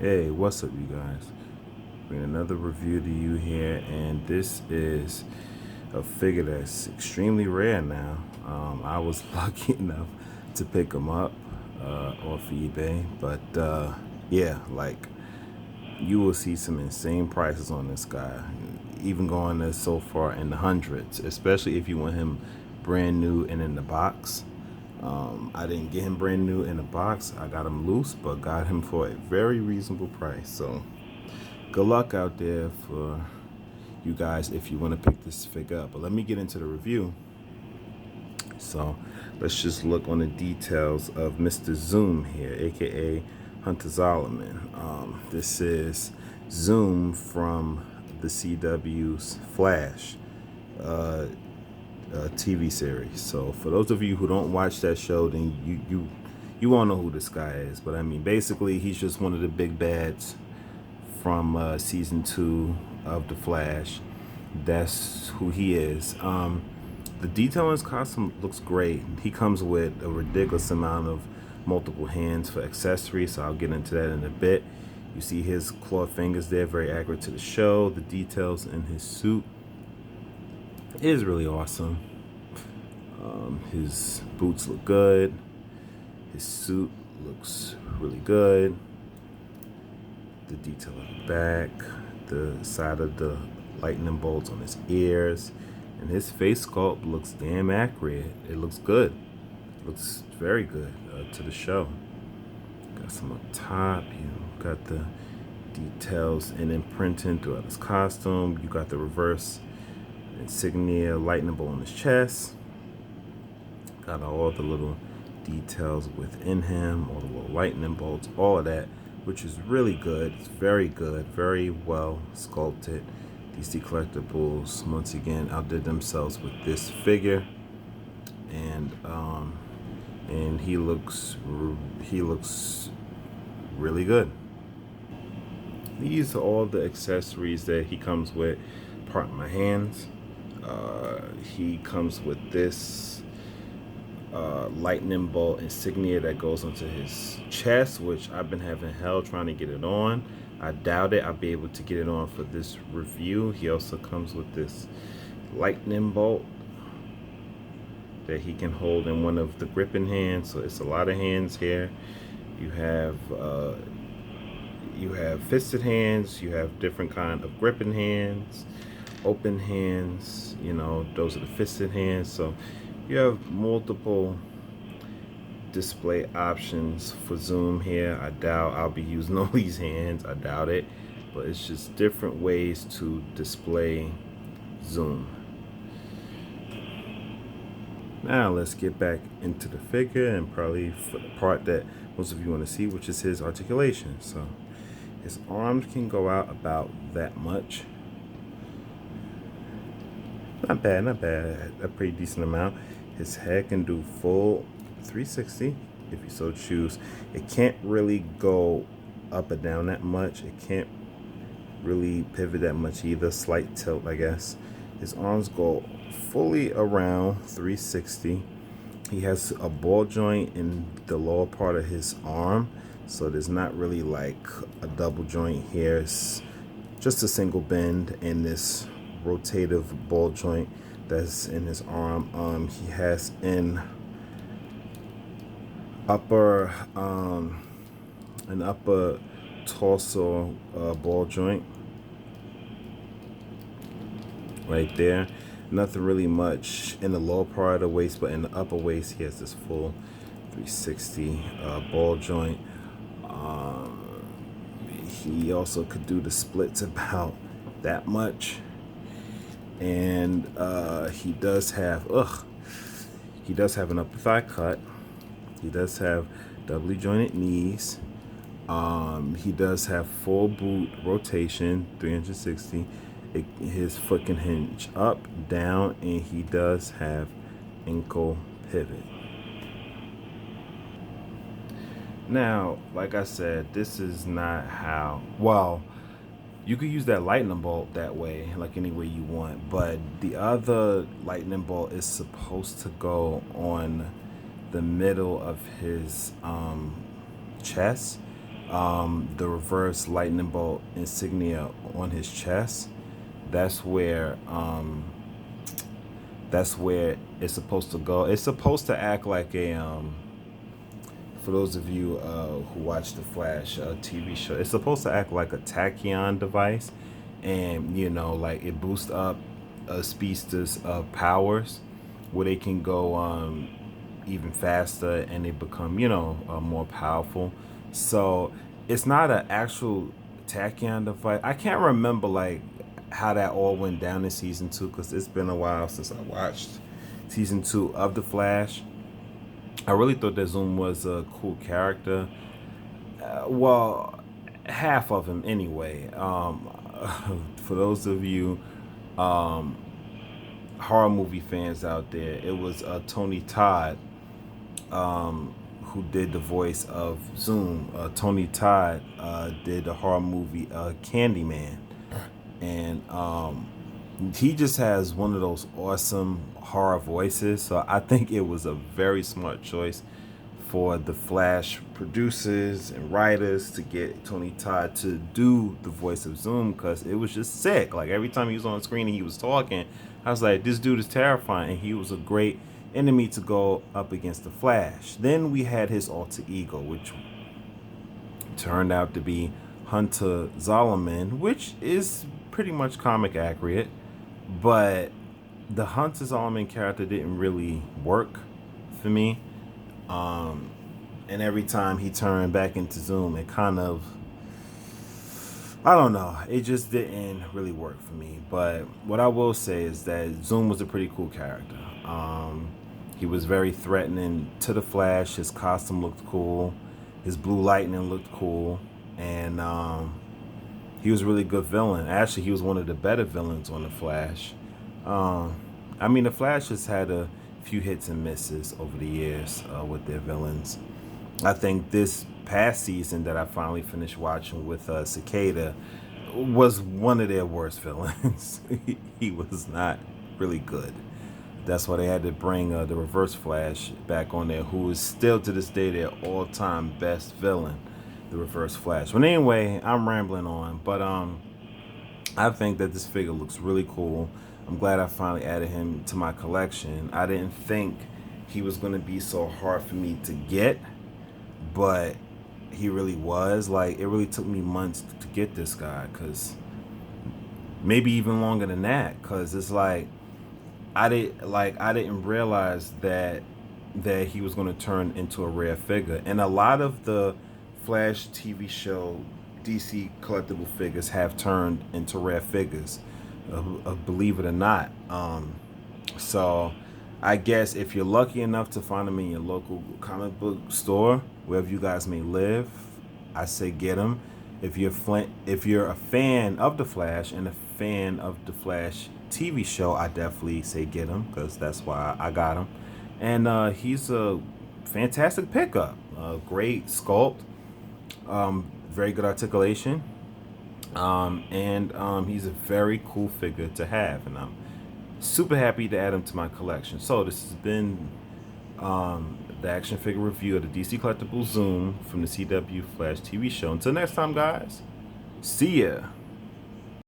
Hey, what's up, you guys? Bring another review to you here, and this is a figure that's extremely rare now. I was lucky enough to pick him up off eBay, but yeah, like you will see some insane prices on this guy, even going as so far in the hundreds, especially if you want him brand new and in the box. I didn't get him brand new in the box. I got him loose, but got him for a very reasonable price. So good luck out there for you guys if you want to pick this figure up. But let me get into the review. So let's just look on the details of Mr. Zoom here, aka Hunter Zolomon. This is Zoom from the CW's Flash TV series. So for those of you who don't watch that show, then you won't know who this guy is. But I mean, basically, he's just one of the big bads from season 2 of The Flash. That's who he is. The detail in his costume looks great. He comes with a ridiculous amount of multiple hands for accessories, so I'll get into that in a bit. You see his clawed fingers there, very accurate to the show. The details in his suit is really awesome. His boots look good. His suit looks really good. The detail of the back, the side of the lightning bolts on his ears, and his face sculpt looks damn accurate. It looks good. It looks very good to the show. Got some up top. You got the details and imprinting throughout his costume. You got the reverse insignia lightning bolt on his chest. Got all the little details within him, all the little lightning bolts, all of that, which is really good. It's very good, very well sculpted. DC Collectibles once again outdid themselves with this figure, and he looks really good. These are all the accessories that he comes with. Pardon my hands. He comes with this lightning bolt insignia that goes onto his chest, which I've been having hell trying to get it on. I doubt it I'll be able to get it on for this review. He also comes with this lightning bolt that he can hold in one of the gripping hands. So it's a lot of hands here. You have fisted hands, you have different kind of gripping hands, open hands, those are the fisted hands. So you have multiple display options for Zoom here. I doubt I'll be using all these hands. I doubt it. But it's just different ways to display Zoom. Now let's get back into the figure and probably for the part that most of you want to see, which is his articulation. So his arms can go out about that much. Not bad, not bad. A pretty decent amount. His head can do full 360 if you so choose. It can't really go up or down that much. It can't really pivot that much either. Slight tilt, I guess. His arms go fully around 360. He has a ball joint in the lower part of his arm, so there's not really like a double joint here. It's just a single bend in this rotative ball joint that's in his arm. He has an upper torso ball joint right there. Nothing really much in the lower part of the waist, but in the upper waist he has this full 360 ball joint. He also could do the splits about that much, and he does have an upper thigh cut. He does have doubly jointed knees. He does have full boot rotation, 360. His foot can hinge up, down, and he does have ankle pivot. Now, like I said, this is not how, well, you could use that lightning bolt that way, like any way you want, but the other lightning bolt is supposed to go on the middle of his chest, the reverse lightning bolt insignia on his chest. That's where it's supposed to go. It's supposed to act like a for those of you who watch the Flash TV show, it's supposed to act like a tachyon device, and like it boosts up a speedster's powers, where they can go even faster and they become more powerful. So it's not an actual tachyon device. I can't remember like how that all went down in season 2 because it's been a while since I watched season 2 of the Flash. I really thought that Zoom was a cool character. Well, half of him anyway. For those of you horror movie fans out there, it was Tony Todd who did the voice of Zoom. Tony Todd did the horror movie Candyman, and he just has one of those awesome horror voices. So I think it was a very smart choice for the Flash producers and writers to get Tony Todd to do the voice of Zoom, because it was just sick. Like every time he was on screen and he was talking, I was like, this dude is terrifying. And he was a great enemy to go up against the Flash. Then we had his alter ego, which turned out to be Hunter Zolomon, which is pretty much comic accurate, but the Hunter Zolomon character didn't really work for me. And every time he turned back into Zoom, it kind of, I don't know, it just didn't really work for me. But what I will say is that Zoom was a pretty cool character. He was very threatening to the Flash. His costume looked cool. His blue lightning looked cool. And he was a really good villain. Actually, he was one of the better villains on the Flash. I mean, the Flash has had a few hits and misses over the years with their villains. I think this past season that I finally finished watching with Cicada was one of their worst villains. He was not really good. That's why they had to bring the Reverse Flash back on there, who is still to this day their all-time best villain, the Reverse Flash. But anyway, I'm rambling on. But I think that this figure looks really cool. I'm glad I finally added him to my collection. I didn't think he was going to be so hard for me to get, but he really was. Like, it really took me months to get this guy, because maybe even longer than that, because it's like I didn't realize that he was going to turn into a rare figure. And a lot of the Flash TV show DC collectible figures have turned into rare figures, believe it or not. So I guess if you're lucky enough to find them in your local comic book store, wherever you guys may live, I say get them. If you're a fan of the Flash and a fan of the Flash TV show, I definitely say get him, because that's why I got him. And he's a fantastic pickup. Great sculpt, very good articulation, and he's a very cool figure to have, and I'm super happy to add him to my collection. So this has been the action figure review of the DC Collectibles Zoom from the CW Flash TV show. Until next time, guys, see ya.